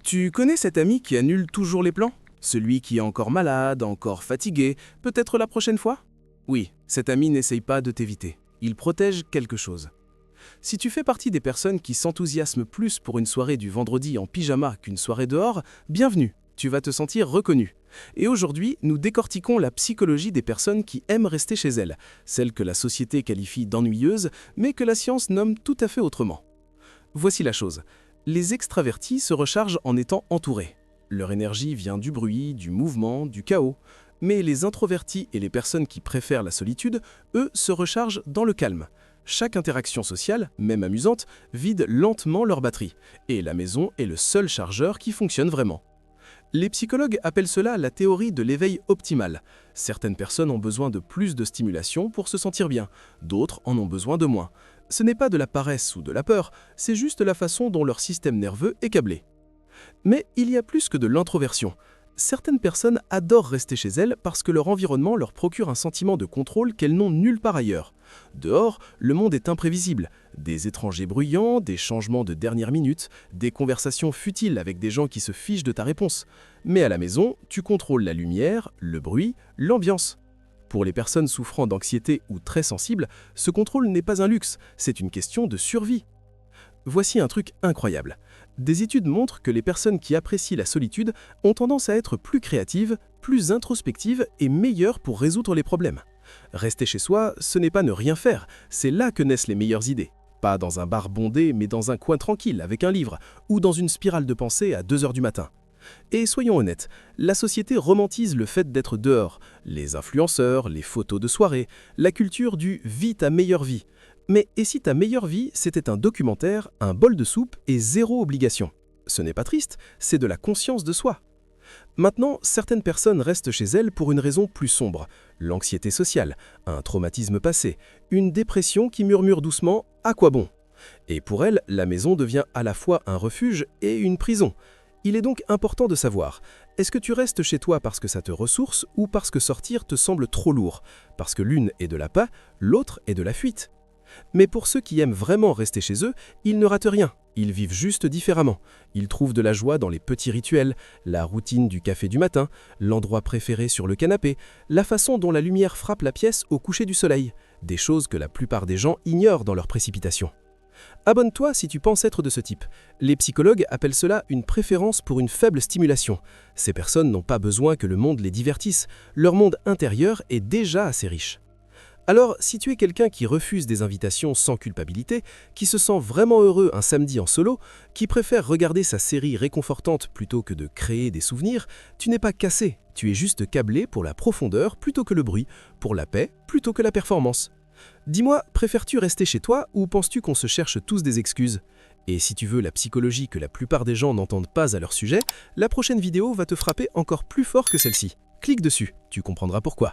Tu connais cet ami qui annule toujours les plans? Celui qui est encore malade, encore fatigué, peut-être la prochaine fois? Oui, cet ami n'essaye pas de t'éviter. Il protège quelque chose. Si tu fais partie des personnes qui s'enthousiasment plus pour une soirée du vendredi en pyjama qu'une soirée dehors, bienvenue, tu vas te sentir reconnu. Et aujourd'hui, nous décortiquons la psychologie des personnes qui aiment rester chez elles, celles que la société qualifie d'ennuyeuses, mais que la science nomme tout à fait autrement. Voici la chose. Les extravertis se rechargent en étant entourés. Leur énergie vient du bruit, du mouvement, du chaos. Mais les introvertis et les personnes qui préfèrent la solitude, eux, se rechargent dans le calme. Chaque interaction sociale, même amusante, vide lentement leur batterie. Et la maison est le seul chargeur qui fonctionne vraiment. Les psychologues appellent cela la théorie de l'éveil optimal. Certaines personnes ont besoin de plus de stimulation pour se sentir bien, d'autres en ont besoin de moins. Ce n'est pas de la paresse ou de la peur, c'est juste la façon dont leur système nerveux est câblé. Mais il y a plus que de l'introversion. Certaines personnes adorent rester chez elles parce que leur environnement leur procure un sentiment de contrôle qu'elles n'ont nulle part ailleurs. Dehors, le monde est imprévisible. Des étrangers bruyants, des changements de dernière minute, des conversations futiles avec des gens qui se fichent de ta réponse. Mais à la maison, tu contrôles la lumière, le bruit, l'ambiance. Pour les personnes souffrant d'anxiété ou très sensibles, ce contrôle n'est pas un luxe, c'est une question de survie. Voici un truc incroyable. Des études montrent que les personnes qui apprécient la solitude ont tendance à être plus créatives, plus introspectives et meilleures pour résoudre les problèmes. Rester chez soi, ce n'est pas ne rien faire, c'est là que naissent les meilleures idées. Pas dans un bar bondé, mais dans un coin tranquille avec un livre, ou dans une spirale de pensée à 2 heures du matin. Et soyons honnêtes, la société romantise le fait d'être dehors. Les influenceurs, les photos de soirée, la culture du « vis ta meilleure vie ». Mais et si ta meilleure vie, c'était un documentaire, un bol de soupe et 0 obligation? Ce n'est pas triste, c'est de la conscience de soi. Maintenant, certaines personnes restent chez elles pour une raison plus sombre. L'anxiété sociale, un traumatisme passé, une dépression qui murmure doucement « à quoi bon ?» Et pour elles, la maison devient à la fois un refuge et une prison. Il est donc important de savoir, est-ce que tu restes chez toi parce que ça te ressource ou parce que sortir te semble trop lourd? Parce que l'une est de l'appât, l'autre est de la fuite. Mais pour ceux qui aiment vraiment rester chez eux, ils ne ratent rien, ils vivent juste différemment. Ils trouvent de la joie dans les petits rituels, la routine du café du matin, l'endroit préféré sur le canapé, la façon dont la lumière frappe la pièce au coucher du soleil, des choses que la plupart des gens ignorent dans leur précipitation. Abonne-toi si tu penses être de ce type. Les psychologues appellent cela une préférence pour une faible stimulation. Ces personnes n'ont pas besoin que le monde les divertisse, leur monde intérieur est déjà assez riche. Alors, si tu es quelqu'un qui refuse des invitations sans culpabilité, qui se sent vraiment heureux un samedi en solo, qui préfère regarder sa série réconfortante plutôt que de créer des souvenirs, tu n'es pas cassé, tu es juste câblé pour la profondeur plutôt que le bruit, pour la paix plutôt que la performance. Dis-moi, préfères-tu rester chez toi ou penses-tu qu'on se cherche tous des excuses? Et si tu veux la psychologie que la plupart des gens n'entendent pas à leur sujet, la prochaine vidéo va te frapper encore plus fort que celle-ci. Clique dessus, tu comprendras pourquoi.